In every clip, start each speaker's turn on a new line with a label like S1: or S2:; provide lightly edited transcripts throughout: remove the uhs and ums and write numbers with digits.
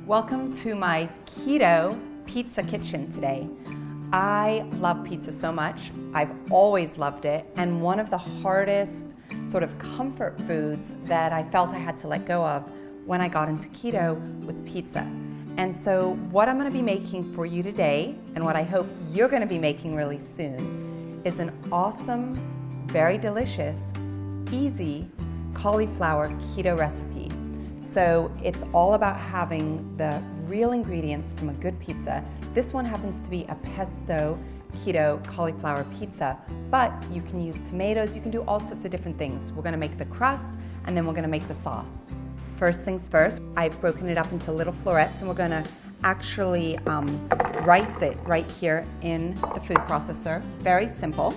S1: Welcome to my keto pizza kitchen today. I love pizza so much. I've always loved it, and one of the hardest sort of comfort foods that I felt I had to let go of when I got into keto was pizza. And so what I'm going to be making for you today, and what I hope you're going to be making really soon, is an awesome, very delicious, easy cauliflower keto recipe. So it's all about having the real ingredients from a good pizza. This one happens to be a pesto keto cauliflower pizza, but you can use tomatoes, you can do all sorts of different things. We're gonna make the crust and then we're gonna make the sauce. First things first, I've broken it up into little florets and we're gonna actually rice it right here in the food processor. Very simple.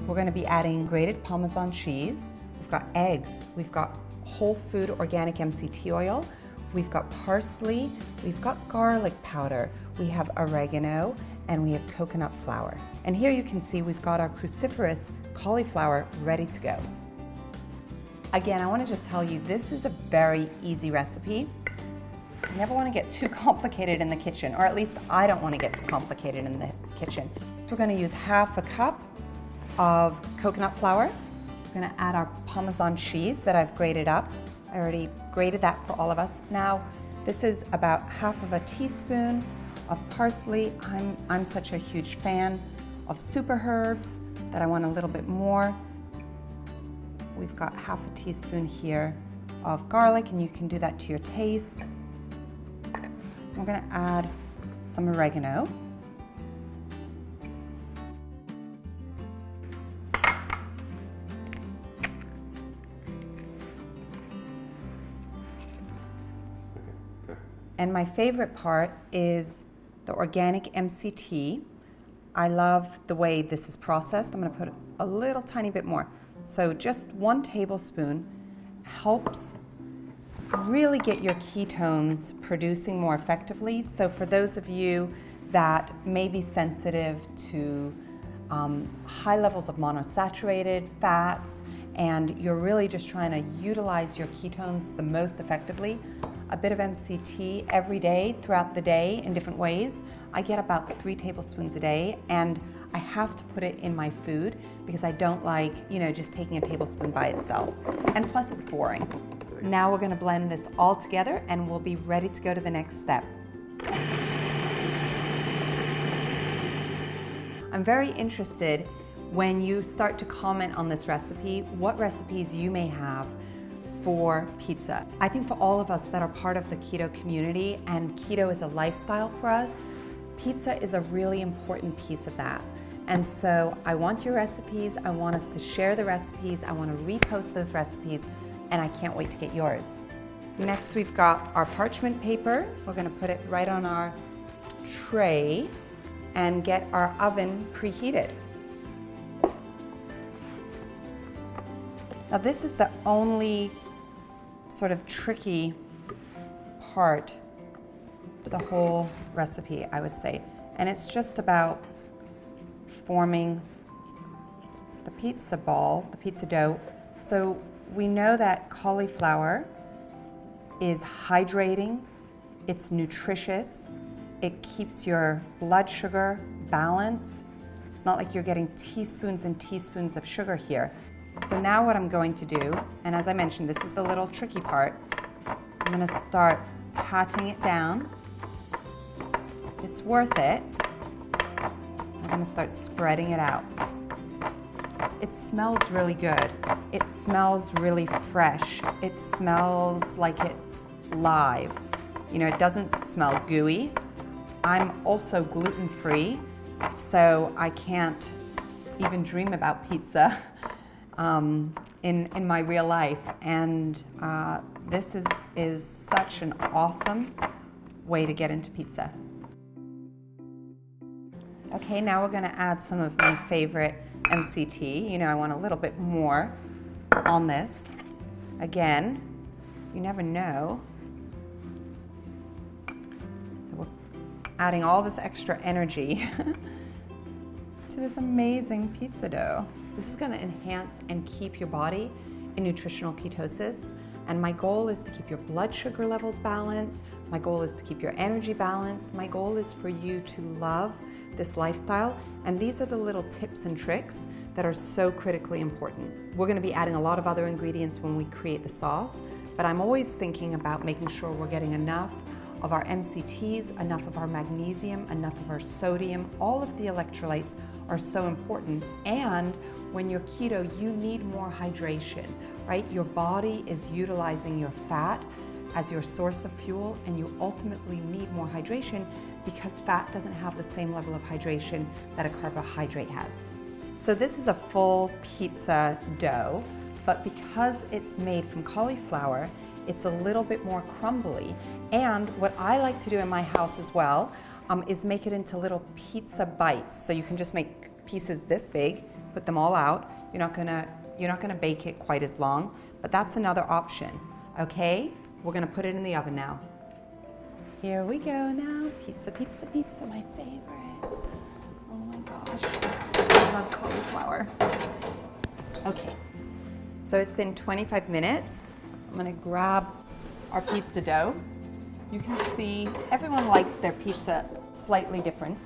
S1: We're going to be adding grated Parmesan cheese. We've got eggs. We've got whole food organic MCT oil. We've got parsley. We've got garlic powder. We have oregano, and we have coconut flour. And here you can see we've got our cruciferous cauliflower ready to go. Again, I want to just tell you this is a very easy recipe. You never want to get too complicated in the kitchen, or at least I don't want to get too complicated in the kitchen. So we're going to use half a cup of coconut flour. We're going to add our Parmesan cheese that I've grated up. I already grated that for all of us. Now, this is about half of a teaspoon of parsley. I'm such a huge fan of super herbs that I want a little bit more. We've got half a teaspoon here of garlic, and you can do that to your taste. I'm going to add some oregano. And my favorite part is the organic MCT. I love the way this is processed. I'm going to put a little tiny bit more. So just 1 tablespoon helps really get your ketones producing more effectively. So for those of you that may be sensitive to high levels of monosaturated fats, and you're really just trying to utilize your ketones the most effectively, a bit of MCT every day, throughout the day in different ways. I get about 3 tablespoons a day, and I have to put it in my food because I don't like, just taking a tablespoon by itself. And plus it's boring. Now we're gonna blend this all together and we'll be ready to go to the next step. I'm very interested when you start to comment on this recipe, what recipes you may have for pizza. I think for all of us that are part of the keto community, and keto is a lifestyle for us, pizza is a really important piece of that. And so I want your recipes, I want us to share the recipes, I want to repost those recipes, and I can't wait to get yours. Next we've got our parchment paper. We're going to put it right on our tray and get our oven preheated. Now this is the only sort of tricky part to the whole recipe, I would say. And it's just about forming the pizza ball, the pizza dough. So we know that cauliflower is hydrating, it's nutritious, it keeps your blood sugar balanced. It's not like you're getting teaspoons and teaspoons of sugar here. So now what I'm going to do, and as I mentioned, this is the little tricky part, I'm going to start patting it down. It's worth it. I'm going to start spreading it out. It smells really good. It smells really fresh. It smells like it's live. It doesn't smell gooey. I'm also gluten-free, so I can't even dream about pizza in my real life, and this is such an awesome way to get into pizza. Okay, now we're going to add some of my favorite MCT. I want a little bit more on this. Again, you never know. We're adding all this extra energy to this amazing pizza dough. This is going to enhance and keep your body in nutritional ketosis. And my goal is to keep your blood sugar levels balanced. My goal is to keep your energy balanced. My goal is for you to love this lifestyle. And these are the little tips and tricks that are so critically important. We're going to be adding a lot of other ingredients when we create the sauce, but I'm always thinking about making sure we're getting enough of our MCTs, enough of our magnesium, enough of our sodium. All of the electrolytes are so important. And when you're keto, you need more hydration, right? Your body is utilizing your fat as your source of fuel, and you ultimately need more hydration because fat doesn't have the same level of hydration that a carbohydrate has. So this is a full pizza dough, but because it's made from cauliflower, it's a little bit more crumbly. And what I like to do in my house as well is make it into little pizza bites. So you can just make pieces this big, put them all out. You're not gonna bake it quite as long, but that's another option, okay? We're gonna put it in the oven now. Here we go now. Pizza, pizza, pizza, my favorite. Oh my gosh, I love cauliflower. Okay, so it's been 25 minutes. I'm gonna grab our pizza dough. You can see everyone likes their pizza slightly different.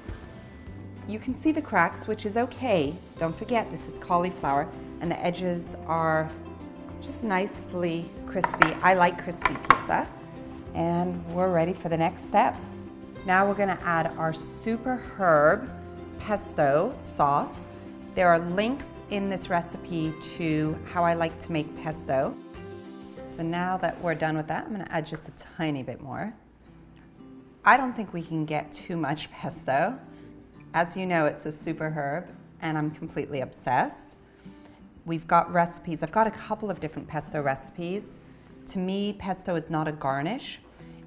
S1: You can see the cracks, which is okay. Don't forget, this is cauliflower, and the edges are just nicely crispy. I like crispy pizza. And we're ready for the next step. Now we're gonna add our super herb pesto sauce. There are links in this recipe to how I like to make pesto. So now that we're done with that, I'm gonna add just a tiny bit more. I don't think we can get too much pesto. As you know, it's a super herb, and I'm completely obsessed. We've got recipes. I've got a couple of different pesto recipes. To me, pesto is not a garnish.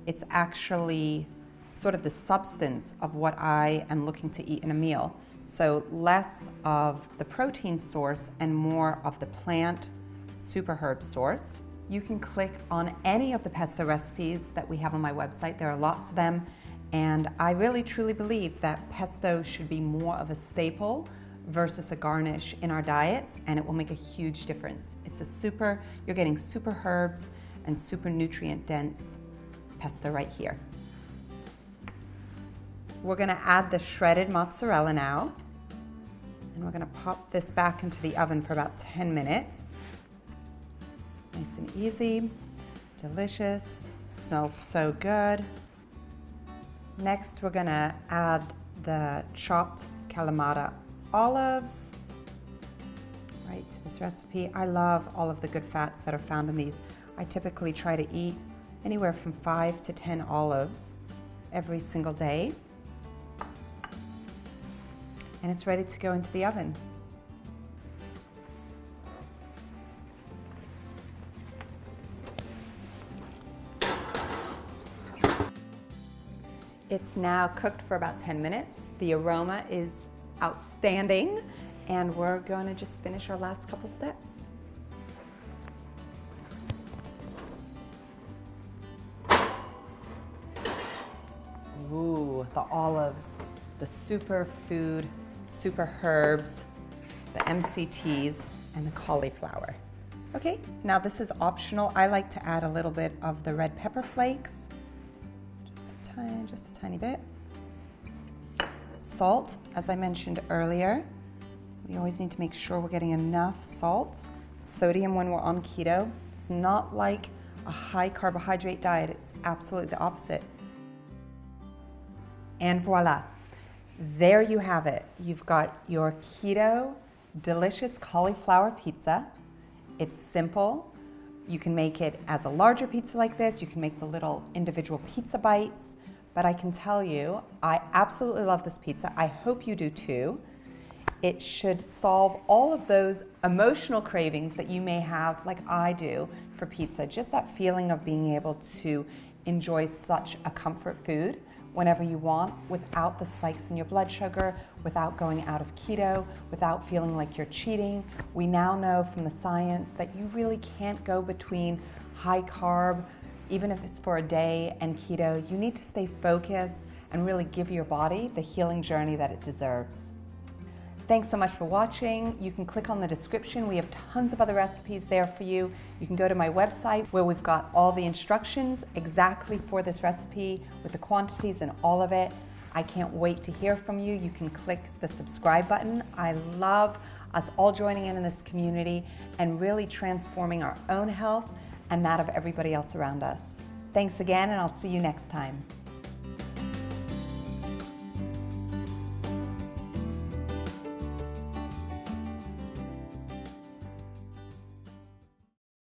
S1: It's actually sort of the substance of what I am looking to eat in a meal. So less of the protein source and more of the plant super herb source. You can click on any of the pesto recipes that we have on my website. There are lots of them. And I really truly believe that pesto should be more of a staple versus a garnish in our diets, and it will make a huge difference. You're getting super herbs and super nutrient dense pesto right here. We're gonna add the shredded mozzarella now, and we're gonna pop this back into the oven for about 10 minutes. Nice and easy, delicious, smells so good. Next, we're gonna add the chopped Kalamata olives right to this recipe. I love all of the good fats that are found in these. I typically try to eat anywhere from 5 to 10 olives every single day. And it's ready to go into the oven. It's now cooked for about 10 minutes. The aroma is outstanding, and we're going to just finish our last couple steps. Ooh, the olives, the superfood, super herbs, the MCTs, and the cauliflower. Okay, now this is optional. I like to add a little bit of the red pepper flakes. Just a tiny bit. Salt, as I mentioned earlier, we always need to make sure we're getting enough salt. Sodium when we're on keto, it's not like a high carbohydrate diet, it's absolutely the opposite. And voila, there you have it. You've got your keto, delicious cauliflower pizza. It's simple. You can make it as a larger pizza like this. You can make the little individual pizza bites. But I can tell you, I absolutely love this pizza. I hope you do too. It should solve all of those emotional cravings that you may have, like I do, for pizza. Just that feeling of being able to enjoy such a comfort food whenever you want, without the spikes in your blood sugar, without going out of keto, without feeling like you're cheating. We now know from the science that you really can't go between high carb, even if it's for a day, and keto, you need to stay focused and really give your body the healing journey that it deserves. Thanks so much for watching. You can click on the description. We have tons of other recipes there for you. You can go to my website where we've got all the instructions exactly for this recipe with the quantities and all of it. I can't wait to hear from you. You can click the subscribe button. I love us all joining in this community and really transforming our own health and that of everybody else around us. Thanks again, and I'll see you next time.